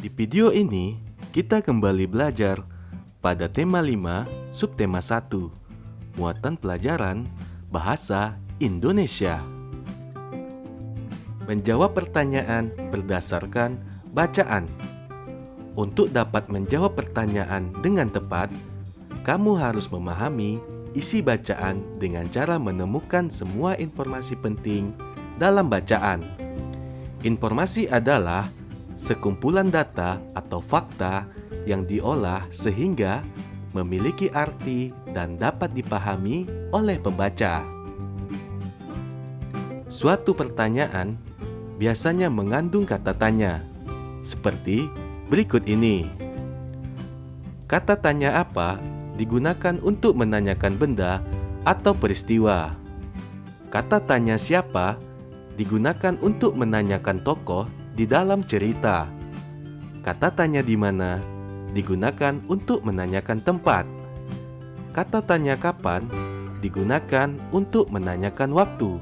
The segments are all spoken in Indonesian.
Di video ini, kita kembali belajar pada tema 5, subtema 1, muatan pelajaran Bahasa Indonesia. Menjawab pertanyaan berdasarkan bacaan. Untuk dapat menjawab pertanyaan dengan tepat, kamu harus memahami isi bacaan dengan cara menemukan semua informasi penting dalam bacaan. Informasi adalah sekumpulan data atau fakta yang diolah sehingga memiliki arti dan dapat dipahami oleh pembaca. Suatu pertanyaan biasanya mengandung kata tanya, seperti berikut ini. Kata tanya apa digunakan untuk menanyakan benda atau peristiwa. Kata tanya siapa digunakan untuk menanyakan tokoh di dalam cerita. Kata tanya di mana digunakan untuk menanyakan tempat. Kata tanya kapan digunakan untuk menanyakan waktu.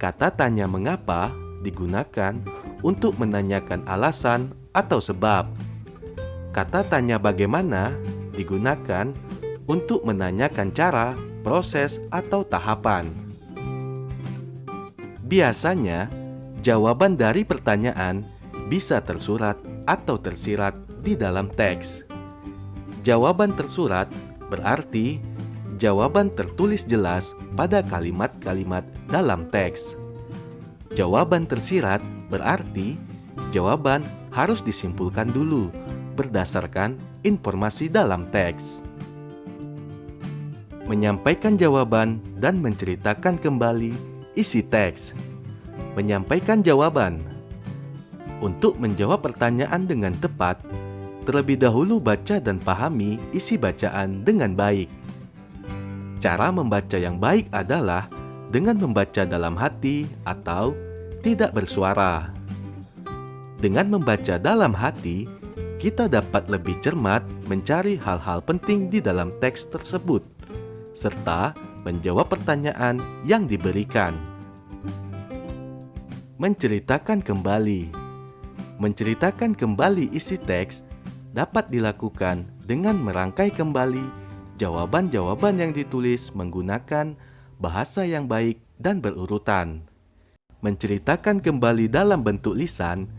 Kata tanya mengapa digunakan untuk menanyakan alasan atau sebab. Kata tanya bagaimana digunakan untuk menanyakan cara, proses, atau tahapan. Biasanya, jawaban dari pertanyaan bisa tersurat atau tersirat di dalam teks. Jawaban tersurat berarti jawaban tertulis jelas pada kalimat-kalimat dalam teks. Jawaban tersirat berarti jawaban harus disimpulkan dulu berdasarkan informasi dalam teks. Menyampaikan jawaban dan menceritakan kembali isi teks. Menyampaikan jawaban. Untuk menjawab pertanyaan dengan tepat, terlebih dahulu baca dan pahami isi bacaan dengan baik. Cara membaca yang baik adalah dengan membaca dalam hati atau tidak bersuara. Dengan membaca dalam hati, kita dapat lebih cermat mencari hal-hal penting di dalam teks tersebut, serta menjawab pertanyaan yang diberikan. Menceritakan kembali. Menceritakan kembali isi teks dapat dilakukan dengan merangkai kembali jawaban-jawaban yang ditulis menggunakan bahasa yang baik dan berurutan. Menceritakan kembali dalam bentuk lisan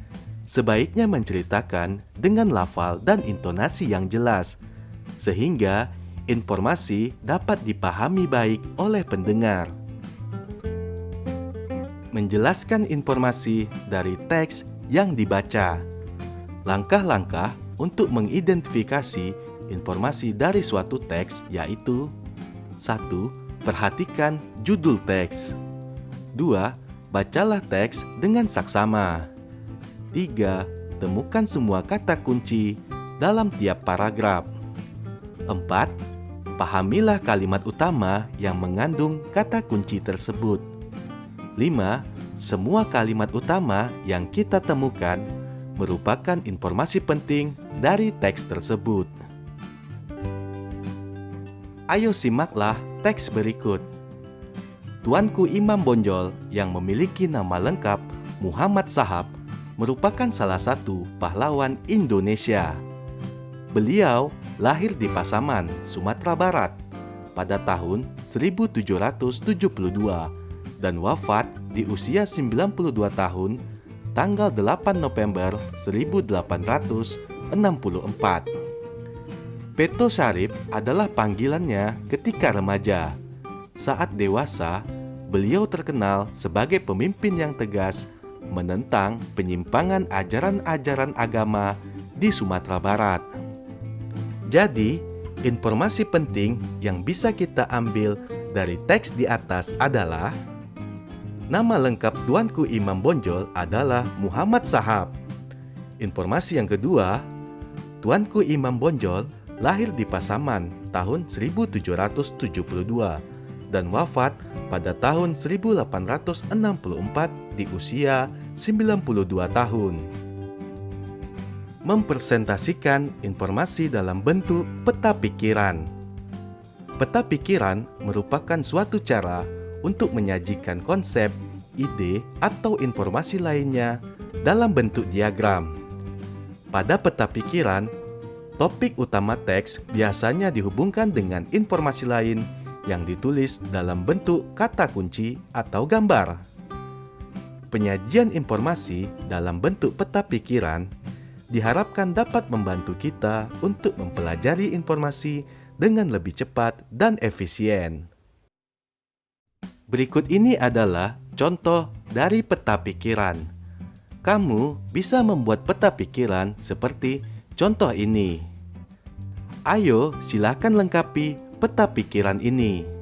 sebaiknya menceritakan dengan lafal dan intonasi yang jelas, sehingga informasi dapat dipahami baik oleh pendengar. Menjelaskan informasi dari teks yang dibaca. Langkah-langkah untuk mengidentifikasi informasi dari suatu teks yaitu: 1. Perhatikan judul teks. 2. Bacalah teks dengan saksama. 3. Temukan semua kata kunci dalam tiap paragraf. 4. Pahamilah kalimat utama yang mengandung kata kunci tersebut. 5. Semua kalimat utama yang kita temukan merupakan informasi penting dari teks tersebut. Ayo simaklah teks berikut. Tuanku Imam Bonjol yang memiliki nama lengkap Muhammad Shahab merupakan salah satu pahlawan Indonesia. Beliau lahir di Pasaman, Sumatera Barat pada tahun 1772 dan wafat di usia 92 tahun tanggal 8 November 1864. Peto Syarif adalah panggilannya ketika remaja. Saat dewasa, beliau terkenal sebagai pemimpin yang tegas menentang penyimpangan ajaran-ajaran agama di Sumatera Barat. Jadi, informasi penting yang bisa kita ambil dari teks di atas adalah: nama lengkap Tuanku Imam Bonjol adalah Muhammad Shahab. Informasi yang kedua, Tuanku Imam Bonjol lahir di Pasaman tahun 1772 dan wafat pada tahun 1864 di usia 92 tahun. Mempresentasikan informasi dalam bentuk peta pikiran. Peta pikiran merupakan suatu cara untuk menyajikan konsep, ide, atau informasi lainnya dalam bentuk diagram. Pada peta pikiran, topik utama teks biasanya dihubungkan dengan informasi lain yang ditulis dalam bentuk kata kunci atau gambar. Penyajian informasi dalam bentuk peta pikiran diharapkan dapat membantu kita untuk mempelajari informasi dengan lebih cepat dan efisien. Berikut ini adalah contoh dari peta pikiran. Kamu bisa membuat peta pikiran seperti contoh ini. Ayo, silakan lengkapi peta pikiran ini.